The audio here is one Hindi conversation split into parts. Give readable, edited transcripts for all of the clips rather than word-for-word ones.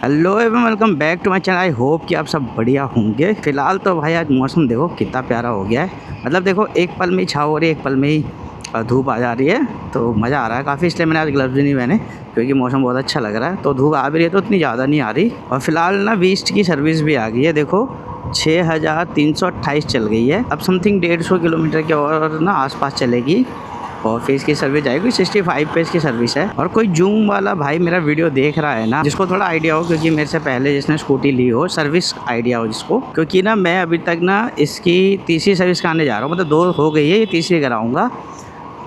Hello and welcome back to my channel. I hope कि आप सब बढ़िया होंगे। फिलहाल तो भाई आज मौसम देखो कितना प्यारा हो गया है। मतलब देखो एक पल में ही छाव हो रही है, एक पल में ही धूप आ जा रही है, तो मज़ा आ रहा है काफ़ी। इसलिए मैंने आज ग्लव्स भी नहीं पहने क्योंकि मौसम बहुत अच्छा लग रहा है। तो धूप आ भी रही है तो इतनी ज़्यादा नहीं आ रही। और फिलहाल ना 20 की सर्विस भी आ गई है। देखो 6328 चल गई है। अब समथिंग 150 किलोमीटर के और ना आसपास चलेगी और फेस की सर्विस जाएगी। 65 पेज की सर्विस है। और कोई जूम वाला भाई मेरा वीडियो देख रहा है ना, जिसको थोड़ा आइडिया हो, क्योंकि मेरे से पहले जिसने स्कूटी ली हो, सर्विस आइडिया हो जिसको, क्योंकि ना मैं अभी तक ना इसकी तीसरी सर्विस कराने जा रहा हूँ। मतलब 2 हो गई है, ये तीसरी कराऊंगा।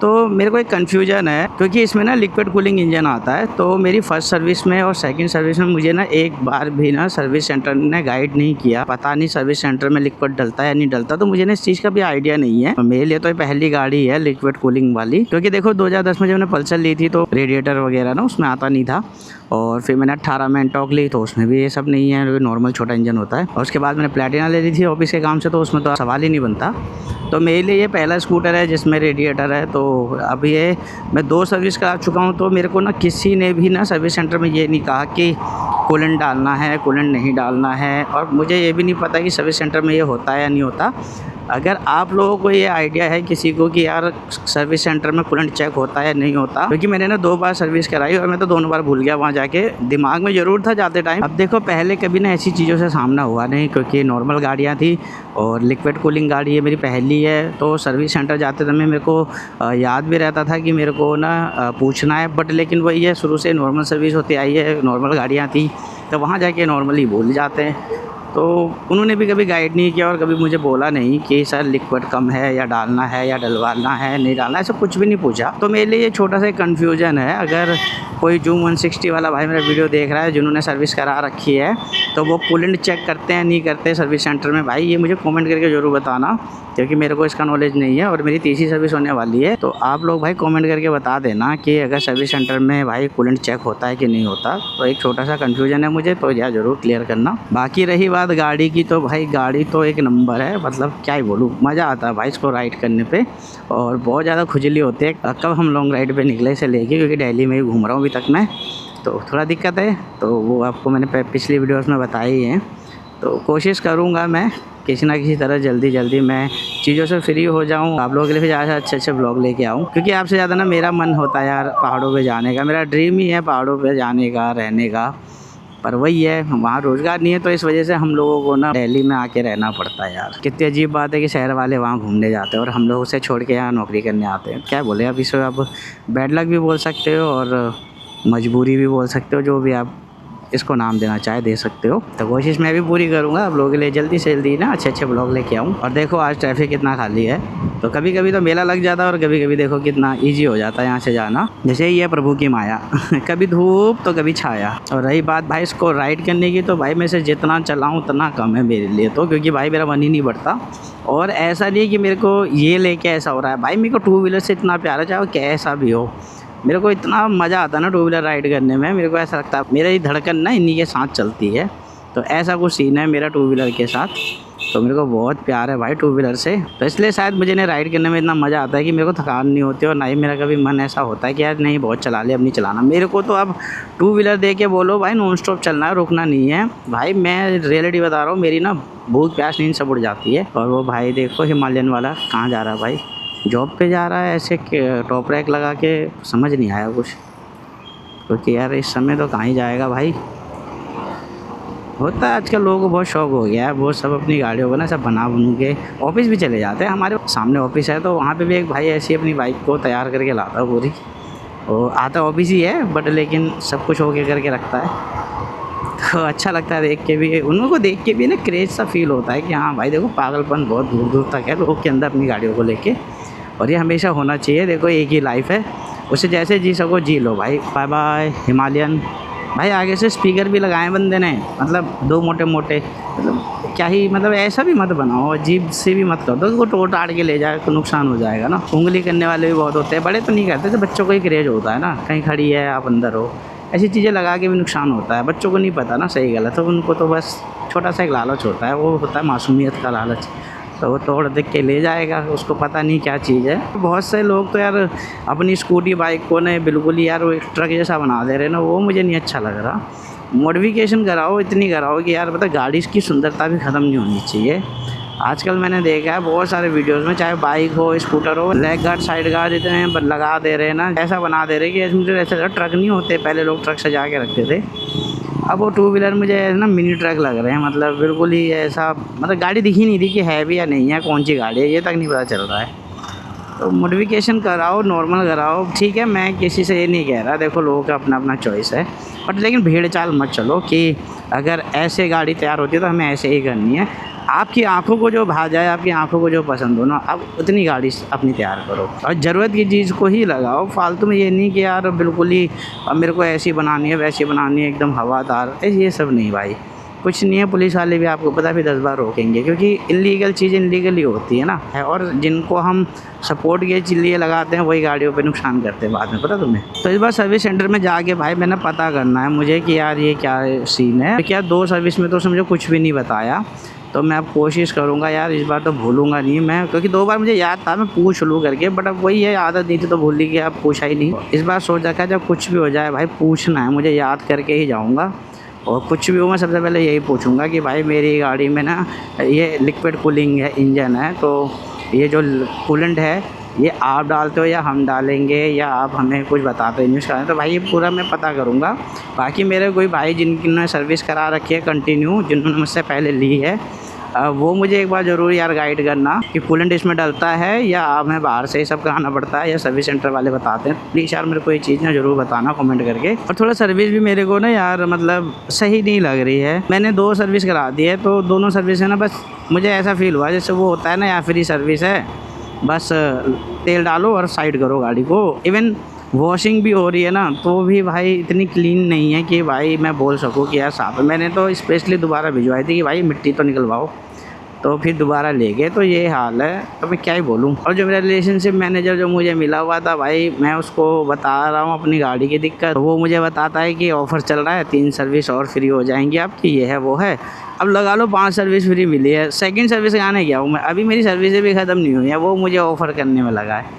तो मेरे को एक कन्फ्यूजन है क्योंकि इसमें ना लिक्विड कूलिंग इंजन आता है। तो मेरी फर्स्ट सर्विस में और सेकंड सर्विस में मुझे ना एक बार भी ना सर्विस सेंटर ने गाइड नहीं किया। पता नहीं सर्विस सेंटर में लिक्विड डलता है या नहीं डलता, तो मुझे ना इस चीज़ का भी आइडिया नहीं है। मेरे लिए तो ये पहली गाड़ी है लिक्विड कूलिंग वाली, क्योंकि देखो 2010 में जब मैंने पल्सर ली थी तो रेडिएटर वगैरह ना उसमें आता नहीं था। और फिर मैंने 18 में एंटॉक ली तो उसमें भी ये सब नहीं है, नॉर्मल छोटा इंजन होता है। और उसके बाद मैंने प्लेटिना ले ली थी ऑफिस के काम से, तो उसमें तो सवाल ही नहीं बनता। तो मेरे लिए ये पहला स्कूटर है जिसमें रेडिएटर है। तो अब ये मैं 2 सर्विस करा चुका हूँ। तो मेरे को ना किसी ने भी ना सर्विस सेंटर में ये नहीं कहा कि कूलेंट डालना है, कूलेंट नहीं डालना है। और मुझे ये भी नहीं पता कि सर्विस सेंटर में ये होता है या नहीं होता। अगर आप लोगों को ये आइडिया है किसी को कि यार सर्विस सेंटर में कूलेंट चेक होता है या नहीं होता, क्योंकि मैंने ना 2 बार सर्विस कराई और मैं तो दोनों बार भूल गया वहाँ जाके। दिमाग में ज़रूर था जाते टाइम। अब देखो पहले कभी ना ऐसी चीज़ों से सामना हुआ नहीं, क्योंकि नॉर्मल गाड़ियाँ थी और लिक्विड कूलिंग गाड़ी ये मेरी पहली है। तो सर्विस सेंटर जाते समय मेरे को याद भी रहता था कि मेरे को ना पूछना है। बट लेकिन वही है, शुरू से नॉर्मल सर्विस होती आई है, नॉर्मल गाड़ियाँ थी, तो वहाँ जाके नॉर्मली भूल जाते हैं। तो उन्होंने भी कभी गाइड नहीं किया और कभी मुझे बोला नहीं कि सर लिक्विड कम है या डालना है या डलवाना है नहीं डालना है, ऐसा कुछ भी नहीं पूछा। तो मेरे लिए ये छोटा सा कन्फ्यूजन है। अगर कोई जूम 160 वाला भाई मेरा वीडियो देख रहा है जिन्होंने सर्विस करा रखी है, तो वो कूलेंट चेक करते हैं नहीं करते सर्विस सेंटर में, भाई ये मुझे कमेंट करके ज़रूर बताना, क्योंकि मेरे को इसका नॉलेज नहीं है और मेरी तीसरी सर्विस होने वाली है। तो आप लोग भाई कमेंट करके बता देना कि अगर सर्विस सेंटर में भाई कूलेंट चेक होता है कि नहीं होता। तो एक छोटा सा कन्फ्यूजन है मुझे, तो यह ज़रूर क्लियर करना। बाकी रही बात गाड़ी की, तो भाई गाड़ी तो एक नंबर है। मतलब क्या ही बोलूँ, मज़ा आता है भाई इसको राइड करने पे। और बहुत ज़्यादा खुजली होती है। कब हम लॉन्ग राइड पे निकले से लेके, क्योंकि दिल्ली में ही घूम रहा हूँ अभी तक मैं, तो थोड़ा दिक्कत है। तो वो आपको मैंने पिछली वीडियोस में बताई ही है। तो कोशिश करूँगा मैं किसी ना किसी तरह जल्दी मैं चीज़ों से फ्री हो जाऊँ, आप लोगों के लिए फिर ज़्यादा अच्छे ब्लॉग लेके आऊँ। क्योंकि आपसे ज़्यादा ना मेरा मन होता है यार पहाड़ों पे जाने का। मेरा ड्रीम ही है पहाड़ों पे जाने का, रहने का। पर वही है, वहाँ रोज़गार नहीं है, तो इस वजह से हम लोगों को ना दिल्ली में आके रहना पड़ता है यार। कितनी अजीब बात है कि शहर वाले वहाँ घूमने जाते हैं और हम लोग उसे छोड़ के यहाँ नौकरी करने आते हैं। क्या बोले, अब इसे आप बैड लक भी बोल सकते हो और मजबूरी भी बोल सकते हो, जो भी आप इसको नाम देना चाहे दे सकते हो। तो कोशिश मैं भी पूरी करूँगा आप लोगों के लिए जल्दी से जल्दी ना अच्छे ब्लॉग लेके आऊँ। और देखो आज ट्रैफिक कितना खाली है। तो कभी कभी तो मेला लग जाता है और कभी कभी देखो कितना ईजी हो जाता है यहाँ से जाना। जैसे ये प्रभु की माया कभी धूप तो कभी छाया। और रही बात भाई इसको राइड करने की, तो भाई मैं से जितना चलाऊँ उतना कम है मेरे लिए, तो क्योंकि भाई मेरा मन ही नहीं बढ़ता। और ऐसा नहीं कि मेरे को ये लेके ऐसा हो रहा है, भाई मेरे को 2 व्हीलर से इतना प्यार है, चाहे वो कैसा भी हो। मेरे को इतना मज़ा आता है ना 2 व्हीलर राइड करने में। मेरे को ऐसा लगता है मेरा ये धड़कन ना इन्हीं के साथ चलती है। तो ऐसा कुछ सीन है मेरा 2 व्हीलर के साथ। तो मेरे को बहुत प्यार है भाई 2 व्हीलर से। तो इसलिए शायद मुझे ना राइड करने में इतना मज़ा आता है कि मेरे को थकान नहीं होती और ना ही मेरा कभी मन ऐसा होता है कि यार नहीं बहुत चला ले अब नहीं चलाना। मेरे को तो अब 2 व्हीलर दे के बोलो भाई नॉन स्टॉप चलना है, रुकना नहीं है भाई। मैं रियलिटी बता रहा हूँ, मेरी ना भूख प्यास नींद सब उड़ जाती है। और वो भाई देखो हिमालयन वाला कहाँ जा रहा है भाई, जॉब पे जा रहा है ऐसे टॉप रैक लगा के, समझ नहीं आया कुछ। क्योंकि यार इस समय तो कहाँ ही जाएगा भाई। होता है आजकल लोगों को बहुत शौक हो गया है, वो सब अपनी गाड़ियों को ना सब बना बनू के ऑफिस भी चले जाते हैं। हमारे सामने ऑफिस है तो वहाँ पे भी एक भाई ऐसी अपनी बाइक को तैयार करके लाता है पूरी। वो आता ऑफिस ही है बट लेकिन सब कुछ होके करके रखता है। तो अच्छा लगता है देख के भी, उन लोगों को देख के भी ना क्रेज सा फील होता है कि हाँ भाई देखो पागलपन बहुत दूर दूर तक है लोगों के अंदर अपनी गाड़ियों को लेके। और ये हमेशा होना चाहिए। देखो एक ही लाइफ है, उसे जैसे जी सको जी लो भाई। बाय बाय हिमालयन भाई। आगे से स्पीकर भी लगाए बंदे ने, मतलब 2 मोटे मतलब क्या ही, मतलब ऐसा भी मत बनाओ, अजीब से भी मत कर दो उसको तोड़ ताड़ के ले जाए तो नुकसान हो जाएगा ना। उंगली करने वाले भी बहुत होते हैं, बड़े तो नहीं करते, तो बच्चों को ही क्रेज होता है ना, कहीं खड़ी है आप अंदर हो, ऐसी चीज़ें लगा के भी नुकसान होता है। बच्चों को नहीं पता ना सही गलत, तो उनको तो बस छोटा सा एक लालच होता है, वो होता है मासूमियत का लालच। तो वो तोड़ देख के ले जाएगा, उसको पता नहीं क्या चीज़ है। बहुत से लोग तो यार अपनी स्कूटी बाइक को ना बिल्कुल ही यार वो एक ट्रक जैसा बना दे रहे हैं ना, वो मुझे नहीं अच्छा लग रहा। मॉडिफिकेशन कराओ, इतनी कराओ कि यार पता गाड़ी की सुंदरता भी ख़त्म नहीं होनी चाहिए। आजकल मैंने देखा है बहुत सारे वीडियोस में, चाहे बाइक हो, स्कूटर हो, लेग गार्ड, साइड गार्ड इतने लगा दे रहे हैं ना, ऐसा बना दे रहे हैं कि मुझे ऐसा ट्रक नहीं होते, पहले लोग ट्रक सजा के रखते थे, अब वो टू व्हीलर मुझे ना मिनी ट्रक लग रहे हैं। मतलब बिल्कुल ही ऐसा, मतलब गाड़ी दिखी नहीं थी कि है भी या नहीं है, कौन सी गाड़ी है ये तक नहीं पता चल रहा है। तो मॉडिफिकेशन कराओ, नॉर्मल कराओ, ठीक है, मैं किसी से ये नहीं कह रहा, देखो लोगों का अपना अपना चॉइस है, बट लेकिन भीड़ चाल मत चलो कि अगर ऐसे गाड़ी तैयार होती है तो हमें ऐसे ही करनी है। आपकी आंखों को जो भा जाए, आपकी आंखों को जो पसंद हो ना, आप उतनी गाड़ी अपनी तैयार करो और ज़रूरत की चीज़ को ही लगाओ। फालतू में ये नहीं कि यार बिल्कुल ही अब मेरे को ऐसी बनानी है, वैसी बनानी है, एकदम हवादार, ये सब नहीं भाई, कुछ नहीं है। पुलिस वाले भी आपको पता भी 10 बार रोकेंगे, क्योंकि इलीगल चीज़ इलीगली होती है ना, और जिनको हम सपोर्ट के लिए लगाते हैं वही गाड़ियों पे नुकसान करते हैं बाद में, पता तुम्हें। तो इस बार सर्विस सेंटर में जाके भाई मैंने पता करना है मुझे कि यार ये क्या सीन है, क्या 2 सर्विस में तो मुझे कुछ भी नहीं बताया। तो मैं अब कोशिश करूँगा यार, इस बार तो भूलूंगा नहीं मैं, क्योंकि 2 बार मुझे याद था मैं पूछ लूँ करके, बट अब वही है, आदत नहीं थी तो भूल ही गया, अब पूछा ही नहीं। इस बार सोच रखा है जब कुछ भी हो जाए भाई पूछना है मुझे, याद करके ही जाऊँगा। और कुछ भी हो मैं सबसे पहले यही पूछूंगा कि भाई मेरी गाड़ी में ना ये लिक्विड कूलिंग है, इंजन है, तो ये जो कूलेंट है ये आप डालते हो या हम डालेंगे, या आप हमें कुछ बताते नहीं उसका, तो भाई ये पूरा मैं पता करूँगा। बाकी मेरे कोई भाई जिनकी सर्विस करा रखी है कंटिन्यू, जिन्होंने मुझसे पहले ली है, वो मुझे एक बार ज़रूर यार गाइड करना कि कूलेंट इसमें डलता है या हमें बाहर से ही सब कराना पड़ता है या सर्विस सेंटर वाले बताते हैं। प्लीज़ यार मेरे को ये चीज़ ना ज़रूर बताना कमेंट करके। और थोड़ा सर्विस भी मेरे को ना यार मतलब सही नहीं लग रही है। मैंने 2 सर्विस करा दी है, तो दोनों सर्विस है ना, बस मुझे ऐसा फील हुआ जैसे वो होता है ना, या फ्री सर्विस है, बस तेल डालो और साइड करो गाड़ी को। इवन वॉशिंग भी हो रही है ना, तो भी भाई इतनी क्लीन नहीं है कि भाई मैं बोल सकूँ कि यार साफ है। मैंने तो स्पेशली दोबारा भिजवाई थी कि भाई मिट्टी तो निकलवाओ, तो फिर दोबारा ले गए, तो ये हाल है। तो मैं क्या ही बोलूँ। और जो मेरा रिलेशनशिप मैनेजर जो मुझे मिला हुआ था भाई, मैं उसको बता रहा हूँ अपनी गाड़ी की दिक्कत, तो वो मुझे बताता है कि ऑफ़र चल रहा है, 3 सर्विस और फ्री हो जाएंगी आपकी, ये है वो है। अब लगा लो 5 सर्विस फ्री मिली है, सेकंड सर्विस आने गया हूँ मैं, अभी मेरी सर्विसें भी ख़त्म नहीं हुई है, वो मुझे ऑफ़र करने में लगा है।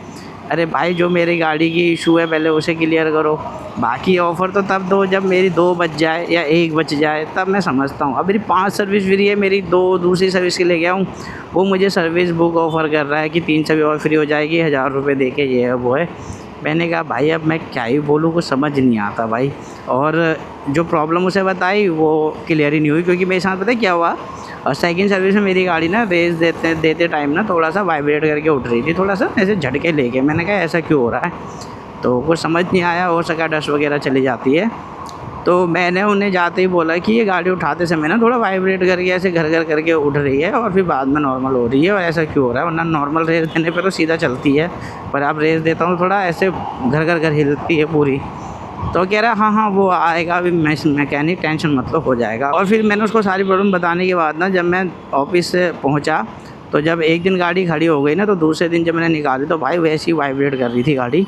अरे भाई जो मेरी गाड़ी की इशू है पहले उसे क्लियर करो, बाकी ऑफ़र तो तब दो जब मेरी 2 बच जाए या 1 बच जाए, तब मैं समझता हूँ। अब मेरी 5 सर्विस फ्री है, मेरी 2 दूसरी सर्विस के लिए गया हूँ, वो मुझे सर्विस बुक ऑफ़र कर रहा है कि 3 सर्विस और फ्री हो जाएगी, 1000 रुपये दे के, ये है वो है। मैंने कहा भाई अब मैं क्या ही बोलूँ, कुछ समझ नहीं आता भाई। और जो प्रॉब्लम उसे बताई वो क्लियर ही नहीं हुई, क्योंकि मेरे साथ पता है क्या हुआ, और सेकंड सर्विस में मेरी गाड़ी ना रेस देते टाइम ना थोड़ा सा वाइब्रेट करके उठ रही थी, थोड़ा सा ऐसे झटके लेके। मैंने कहा ऐसा क्यों हो रहा है, तो कुछ समझ नहीं आया, हो सका डस्ट वगैरह चली जाती है। तो मैंने उन्हें जाते ही बोला कि ये गाड़ी उठाते समय ना थोड़ा वाइब्रेट करके ऐसे घर घर करके उठ रही है और फिर बाद में नॉर्मल हो रही है, और ऐसा क्यों हो रहा है, वरना नॉर्मल रेस देने पे तो सीधा चलती है, पर आप रेस देता हूँ थोड़ा ऐसे घर घर घर हिलती है पूरी। तो कह रहा हाँ वो आएगा, अभी मैकेनिक टेंशन मत लो, हो जाएगा। और फिर मैंने उसको सारी प्रॉब्लम बताने के बाद ना, जब मैं ऑफिस से पहुँचा, तो जब एक दिन गाड़ी खड़ी हो गई ना, तो दूसरे दिन जब मैंने निकाली तो भाई वैसी वाइब्रेट कर रही थी गाड़ी।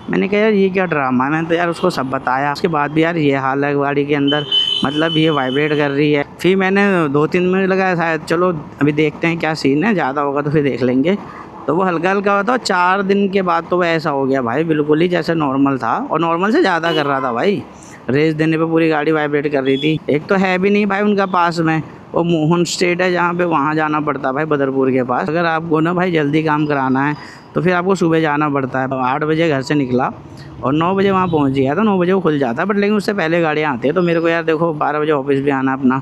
मैंने कहा यार ये क्या ड्रामा है, मैंने तो यार उसको सब बताया, उसके बाद भी यार ये हाल है गाड़ी के अंदर, मतलब ये वाइब्रेट कर रही है। फिर मैंने 2-3 मिनट लगाया, शायद चलो अभी देखते हैं क्या सीन है, ज़्यादा होगा तो फिर देख लेंगे। तो वो हल्का हल्का हुआ था, 4 दिन के बाद तो वो ऐसा हो गया भाई, बिल्कुल ही जैसे नॉर्मल था, और नॉर्मल से ज़्यादा कर रहा था भाई। रेस देने पे पूरी गाड़ी वाइब्रेट कर रही थी। एक तो है भी नहीं भाई उनका पास में, वो मोहन स्टेट है जहाँ पे, वहाँ जाना पड़ता भाई बदरपुर के पास। अगर आपको ना भाई जल्दी काम कराना है तो फिर आपको सुबह जाना पड़ता है। 8 बजे घर से निकला और 9 बजे वहाँ पहुँच गया, तो 9 बजे वो खुल जाता है, बट लेकिन उससे पहले गाड़ियाँ आती है। तो मेरे को यार देखो 12 बजे ऑफिस भी आना अपना,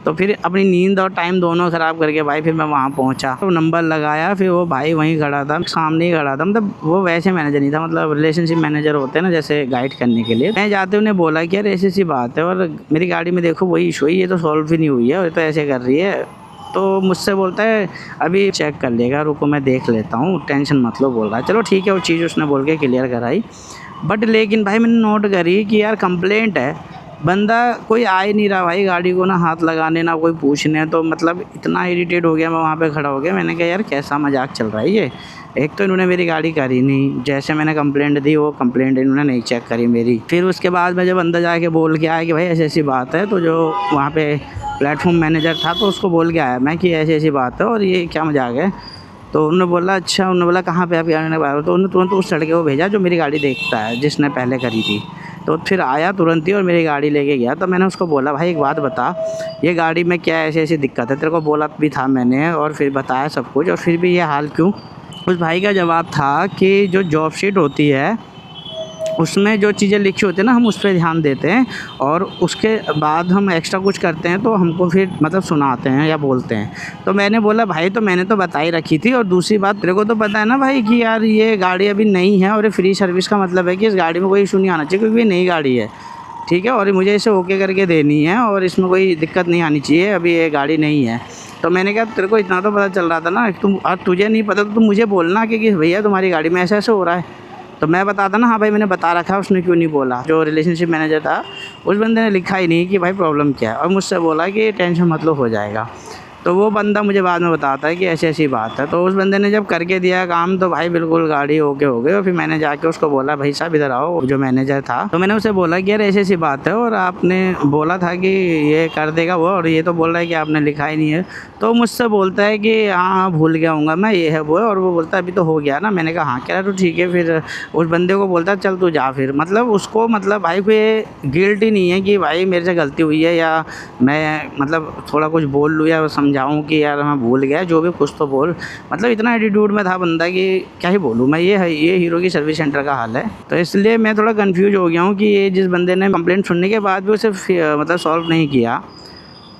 तो फिर अपनी नींद और टाइम दोनों ख़राब करके भाई फिर मैं वहाँ पहुँचा, तो नंबर लगाया, फिर वो भाई वहीं खड़ा था, सामने ही खड़ा था। मतलब वो वैसे मैनेजर नहीं था, मतलब रिलेशनशिप मैनेजर होते हैं ना जैसे, गाइड करने के लिए। मैं जाते उन्हें बोला कि यार ऐसी सी बात है, और मेरी गाड़ी में देखो वही इशू है, ये तो सॉल्व ही नहीं हुई है, और तो ऐसे कर रही है। तो मुझसे बोलता है अभी चेक कर लेगा, रुको मैं देख लेता हूँ, टेंशन मत लो, बोल रहा है। चलो ठीक है, वो चीज़ उसने बोल के क्लियर कराई। बट लेकिन भाई मैंने नोट करी कि यार कंप्लेंट है, बंदा कोई आ ही नहीं रहा भाई गाड़ी को ना हाथ लगाने ना कोई पूछने। तो मतलब इतना इरिटेट हो गया मैं वहाँ पे खड़ा हो गया। मैंने कहा यार कैसा मजाक चल रहा है ये। एक तो इन्होंने मेरी गाड़ी करी नहीं, जैसे मैंने कंप्लेंट दी वो कंप्लेंट इन्होंने नहीं चेक करी मेरी। फिर उसके बाद मैं जब अंदर जाके बोल के आया कि भाई ऐसी ऐसी बात है, तो जो वहाँ पे प्लेटफॉर्म मैनेजर था तो उसको बोल के आया मैं कि ऐसी ऐसी बात है और ये क्या मजाक है। तो उन्होंने बोला अच्छा, उन्होंने बोला कहाँ पे आप गाड़ी, तो उन्होंने तुरंत उस लड़के को भेजा जो मेरी गाड़ी देखता है, जिसने पहले करी थी। तो फिर आया तुरंत ही और मेरी गाड़ी लेके गया। तो मैंने उसको बोला भाई एक बात बता, ये गाड़ी में क्या ऐसी ऐसी दिक्कत है, तेरे को बोला भी था मैंने और फिर बताया सब कुछ, और फिर भी ये हाल क्यों। उस भाई का जवाब था कि जो जॉब शीट होती है उसमें जो चीज़ें लिखी होती है ना, हम उस पर ध्यान देते हैं और उसके बाद हम एक्स्ट्रा कुछ करते हैं तो हमको फिर मतलब सुनाते हैं या बोलते हैं। तो मैंने बोला भाई तो मैंने तो बता ही रखी थी, और दूसरी बात तेरे को तो पता है ना भाई कि यार ये गाड़ी अभी नई है और ये फ्री सर्विस का मतलब है कि इस गाड़ी में कोई इशू नहीं आना चाहिए, क्योंकि ये नई गाड़ी है, ठीक है, और मुझे इसे ओके करके देनी है और इसमें कोई दिक्कत नहीं आनी चाहिए, अभी ये गाड़ी नहीं है। तो मैंने कहा तेरे को इतना तो पता चल रहा था ना, तुम और तुझे नहीं पता तो तुम मुझे बोलना कि भैया तुम्हारी गाड़ी में ऐसा ऐसा हो रहा है, तो मैं बताता ना हाँ भाई मैंने बता रखा है। उसने क्यों नहीं बोला, जो रिलेशनशिप मैनेजर था उस बंदे ने लिखा ही नहीं कि भाई प्रॉब्लम क्या है, और मुझसे बोला कि टेंशन मत लो हो जाएगा। तो वो बंदा मुझे बाद में बताता है कि ऐसी ऐसी बात है। तो उस बंदे ने जब करके दिया काम तो भाई बिल्कुल गाड़ी ओके हो गई। और फिर मैंने जाके उसको बोला भाई साहब इधर आओ, जो मैनेजर था, तो मैंने उसे बोला कि यार ऐसी ऐसी बात है और आपने बोला था कि ये कर देगा वो, और ये तो बोल रहा है कि आपने लिखा ही नहीं है। तो मुझसे बोलता है कि हाँ भूल गया हूँगा मैं, ये है वो है, और वो बोलता है अभी तो हो गया ना। मैंने कहा हाँ, कह रहा तो ठीक है। फिर उस बंदे को बोलता है चल तू जा फिर, मतलब उसको मतलब भाई को ये गिल्ट ही नहीं है कि भाई मेरे से गलती हुई है, या मैं मतलब थोड़ा कुछ बोल लूँ या समझाऊँ कि यार मैं भूल गया, जो भी कुछ तो बोल। मतलब इतना एटीट्यूड में था बंदा कि क्या ही बोलूँ मैं। ये हीरो की सर्विस सेंटर का हाल है। तो इसलिए मैं थोड़ा कंफ्यूज हो गया हूँ कि ये जिस बंदे ने कंप्लेंट सुनने के बाद भी उसे मतलब सॉल्व नहीं किया,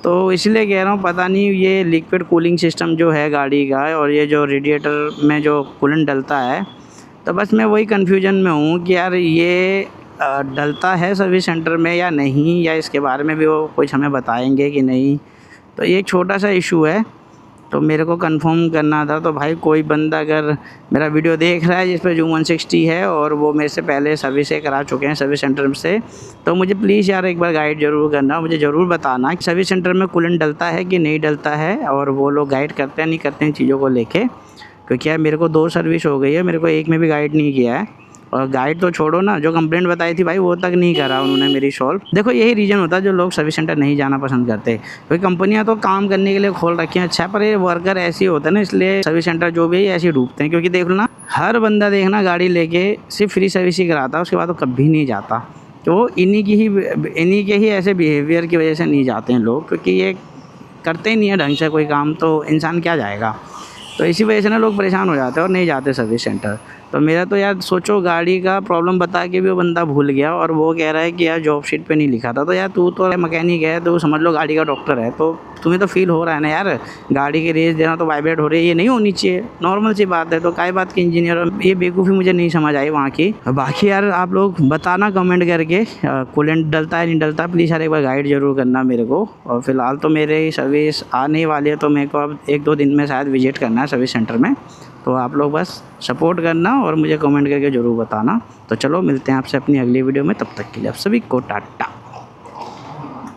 तो इसलिए कह रहा हूँ पता नहीं ये लिक्विड कूलिंग सिस्टम जो है गाड़ी का, और ये जो रेडिएटर में जो कूलेंट डलता है, तो बस मैं वही कन्फ्यूजन में हूँ कि यार ये डलता है सर्विस सेंटर में या नहीं, या इसके बारे में भी वो कुछ हमें बताएंगे कि नहीं। तो ये एक छोटा सा इशू है, तो मेरे को कंफर्म करना था। तो भाई कोई बंदा अगर मेरा वीडियो देख रहा है जिस पर जूम 160 है और वो मेरे से पहले सर्विसें करा चुके हैं सर्विस सेंटर से, तो मुझे प्लीज़ यार एक बार गाइड ज़रूर करना, मुझे ज़रूर बताना कि सर्विस सेंटर में कूलेंट डलता है कि नहीं डलता है, और वो लोग गाइड करते हैं नहीं करते हैं चीज़ों को लेके। क्योंकि यार मेरे को 2 सर्विस हो गई है, मेरे को एक में भी गाइड नहीं किया है। और गाइड तो छोड़ो ना, जो कंप्लेंट बताई थी भाई वो तक नहीं करा उन्होंने मेरी सॉल्व। देखो यही रीज़न होता है जो लोग सर्विस सेंटर नहीं जाना पसंद करते, क्योंकि कंपनियां तो काम करने के लिए खोल रखी हैं अच्छा, पर ये वर्कर ऐसे होते हैं ना, इसलिए सर्विस सेंटर जो भी है ऐसे डूबते हैं। क्योंकि देख लो ना, हर बंदा देखना गाड़ी लेके सिर्फ फ्री सर्विस ही कराता है, उसके बाद तो कभी नहीं जाता। तो इन्हीं के ही ऐसे बिहेवियर की वजह से नहीं जाते हैं लोग, क्योंकि ये करते ही नहीं है ढंग से कोई काम, तो इंसान क्या जाएगा। तो इसी वजह से ना लोग परेशान हो जाते हैं और नहीं जाते सर्विस सेंटर। तो मेरा तो यार सोचो, गाड़ी का प्रॉब्लम बता के भी वो बंदा भूल गया, और वो कह रहा है कि यार जॉब शीट पे नहीं लिखा था। तो यार तू तो मैकेनिक है, तो समझ लो गाड़ी का डॉक्टर है, तो तुम्हें तो फील हो रहा है ना यार, गाड़ी की रेस देना तो वाइब्रेट हो रही है, ये नहीं होनी चाहिए, नॉर्मल सी बात है। तो काय बात की इंजीनियर, ये बेवकूफ़ी मुझे नहीं समझ आई वहाँ की। बाकी यार आप लोग बताना कमेंट करके कूलेंट डलता है नहीं डलता, प्लीज़ यार एक बार गाइड ज़रूर करना मेरे को। और फिलहाल तो मेरे सर्विस आने वाली है, तो मेरे को अब 1-2 दिन में शायद विजिट करना है सर्विस सेंटर में। तो आप लोग बस सपोर्ट करना और मुझे कमेंट करके ज़रूर बताना। तो चलो मिलते हैं आपसे अपनी अगली वीडियो में, तब तक के लिए आप सभी को टाटा।